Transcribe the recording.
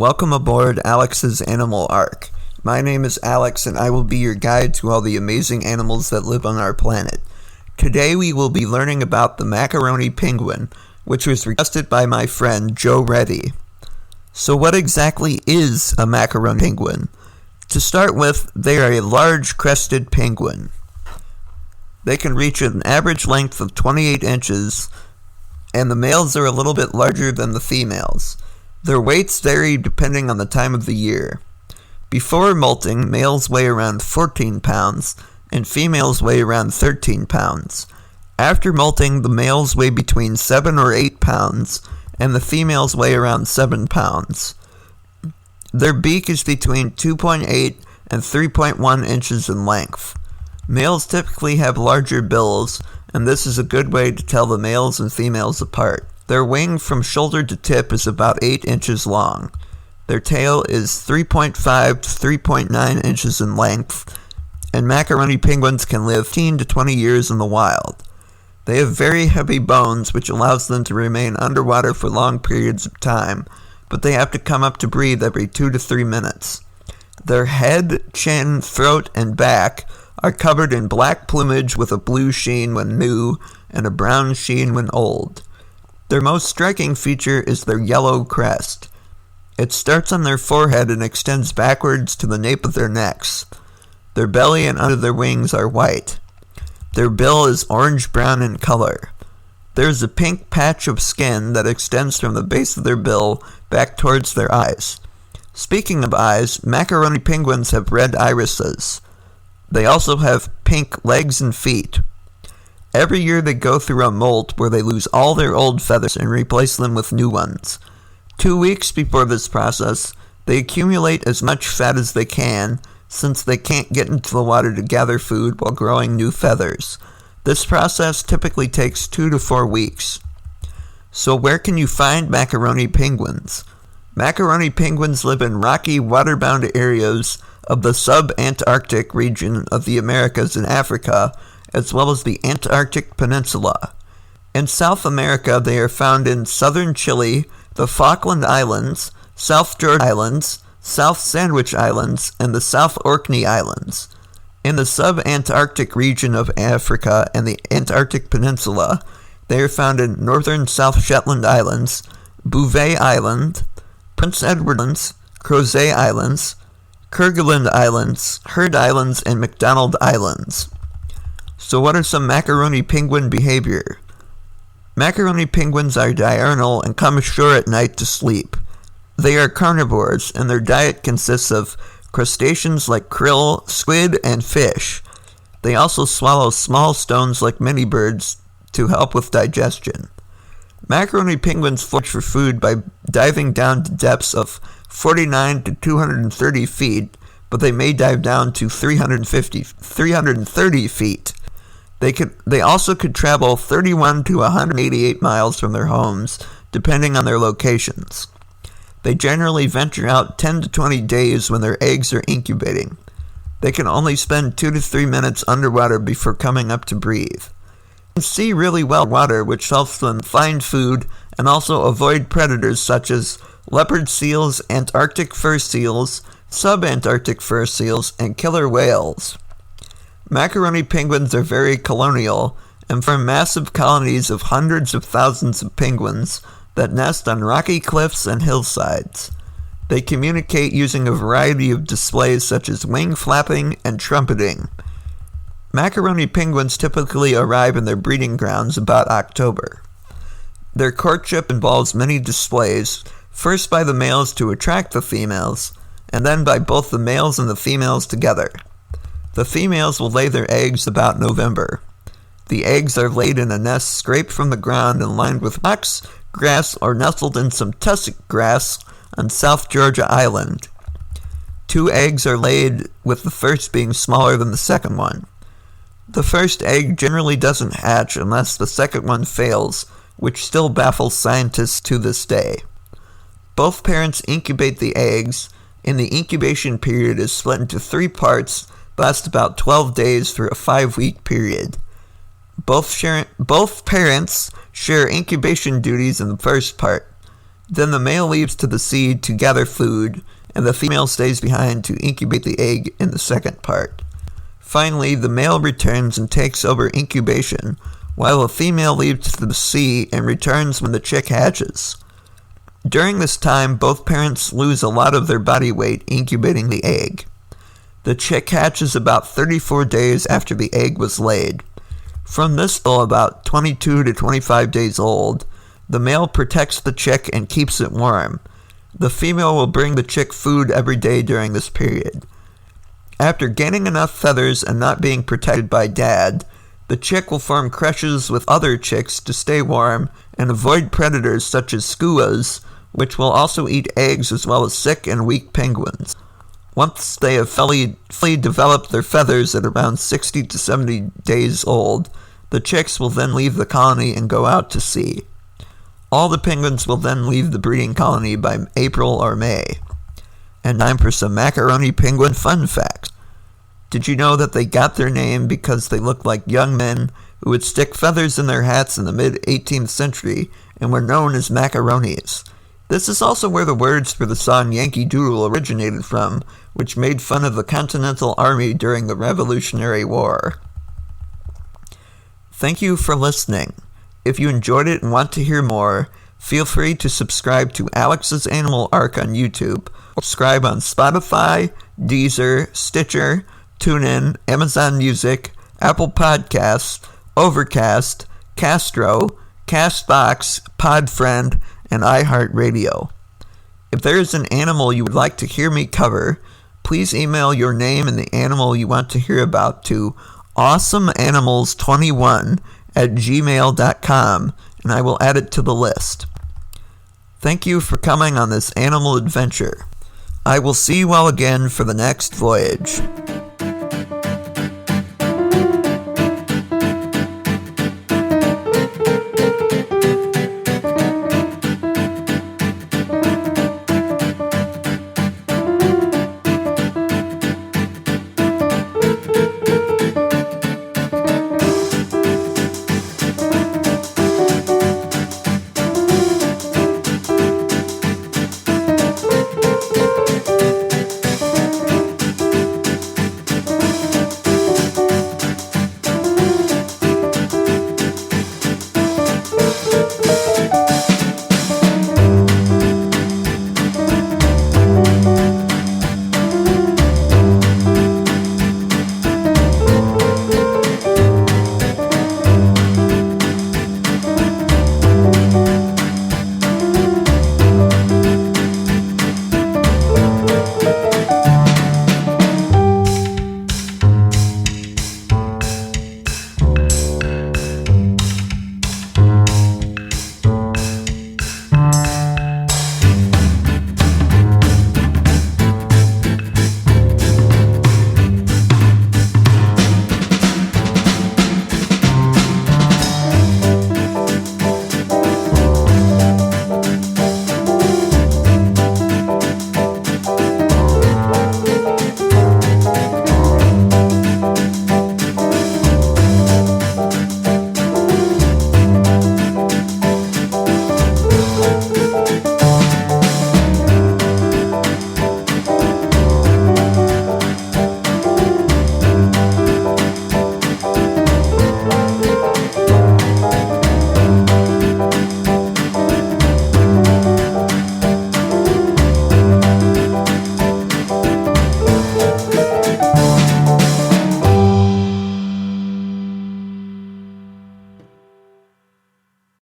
Welcome aboard Alex's Animal Ark. My name is Alex and I will be your guide to all the amazing animals that live on our planet. Today we will be learning about the Macaroni Penguin, which was requested by my friend Joe Reddy. So what exactly is a Macaroni Penguin? To start with, they are a large crested penguin. They can reach an average length of 28 inches, and the males are a little bit larger than the females. Their weights vary depending on the time of the year. Before molting, males weigh around 14 pounds, and females weigh around 13 pounds. After molting, the males weigh between 7 or 8 pounds, and the females weigh around 7 pounds. Their beak is between 2.8 and 3.1 inches in length. Males typically have larger bills, and this is a good way to tell the males and females apart. Their wing from shoulder to tip is about 8 inches long. Their tail is 3.5 to 3.9 inches in length, and macaroni penguins can live 15 to 20 years in the wild. They have very heavy bones, which allows them to remain underwater for long periods of time, but they have to come up to breathe every 2 to 3 minutes. Their head, chin, throat, and back are covered in black plumage with a blue sheen when new and a brown sheen when old. Their most striking feature is their yellow crest. It starts on their forehead and extends backwards to the nape of their necks. Their belly and under their wings are white. Their bill is orange-brown in color. There is a pink patch of skin that extends from the base of their bill back towards their eyes. Speaking of eyes, macaroni penguins have red irises. They also have pink legs and feet. Every year they go through a molt where they lose all their old feathers and replace them with new ones. 2 weeks before this process, they accumulate as much fat as they can, since they can't get into the water to gather food while growing new feathers. This process typically takes 2 to 4 weeks. So where can you find macaroni penguins? Macaroni penguins live in rocky, waterbound areas of the sub-Antarctic region of the Americas and Africa, as well as the Antarctic Peninsula. In South America, they are found in southern Chile, the Falkland Islands, South Georgia Islands, South Sandwich Islands, and the South Orkney Islands. In the sub-Antarctic region of Africa and the Antarctic Peninsula, they are found in northern South Shetland Islands, Bouvet Island, Prince Edward Islands, Crozet Islands, Kerguelen Islands, Heard Islands, and McDonald Islands. So what are some macaroni penguin behavior? Macaroni penguins are diurnal and come ashore at night to sleep. They are carnivores, and their diet consists of crustaceans like krill, squid, and fish. They also swallow small stones like many birds to help with digestion. Macaroni penguins forage for food by diving down to depths of 49 to 230 feet, but they may dive down to 330 feet. They also could travel 31 to 188 miles from their homes, depending on their locations. They generally venture out 10 to 20 days when their eggs are incubating. They can only spend 2 to 3 minutes underwater before coming up to breathe. They can see really well in water, which helps them find food and also avoid predators such as leopard seals, Antarctic fur seals, sub-Antarctic fur seals, and killer whales. Macaroni penguins are very colonial and form massive colonies of hundreds of thousands of penguins that nest on rocky cliffs and hillsides. They communicate using a variety of displays such as wing flapping and trumpeting. Macaroni penguins typically arrive in their breeding grounds about October. Their courtship involves many displays, first by the males to attract the females, and then by both the males and the females together. The females will lay their eggs about November. The eggs are laid in a nest scraped from the ground and lined with rocks, grass, or nestled in some tussock grass on South Georgia Island. 2 eggs are laid, with the first being smaller than the second one. The first egg generally doesn't hatch unless the second one fails, which still baffles scientists to this day. Both parents incubate the eggs, and the incubation period is split into 3 parts, lasts about 12 days for a 5-week period. Both parents share incubation duties in the first part. Then the male leaves to the seed to gather food, and the female stays behind to incubate the egg in the second part. Finally, the male returns and takes over incubation, while the female leaves to the sea and returns when the chick hatches. During this time, both parents lose a lot of their body weight incubating the egg. The chick hatches about 34 days after the egg was laid. From this till about 22 to 25 days old, the male protects the chick and keeps it warm. The female will bring the chick food every day during this period. After gaining enough feathers and not being protected by dad, the chick will form creches with other chicks to stay warm and avoid predators such as skuas, which will also eat eggs as well as sick and weak penguins. Once they have fully developed their feathers at around 60 to 70 days old, the chicks will then leave the colony and go out to sea. All the penguins will then leave the breeding colony by April or May. And time for some Macaroni Penguin fun facts. Did you know that they got their name because they looked like young men who would stick feathers in their hats in the mid-18th century and were known as macaronis? This is also where the words for the song Yankee Doodle originated from, which made fun of the Continental Army during the Revolutionary War. Thank you for listening. If you enjoyed it and want to hear more, feel free to subscribe to Alex's Animal Ark on YouTube, or subscribe on Spotify, Deezer, Stitcher, TuneIn, Amazon Music, Apple Podcasts, Overcast, Castro, Castbox, Podfriend, and iHeartRadio. If there is an animal you would like to hear me cover, please email your name and the animal you want to hear about to awesomeanimals21@gmail.com, and I will add it to the list. Thank you for coming on this animal adventure. I will see you all again for the next voyage.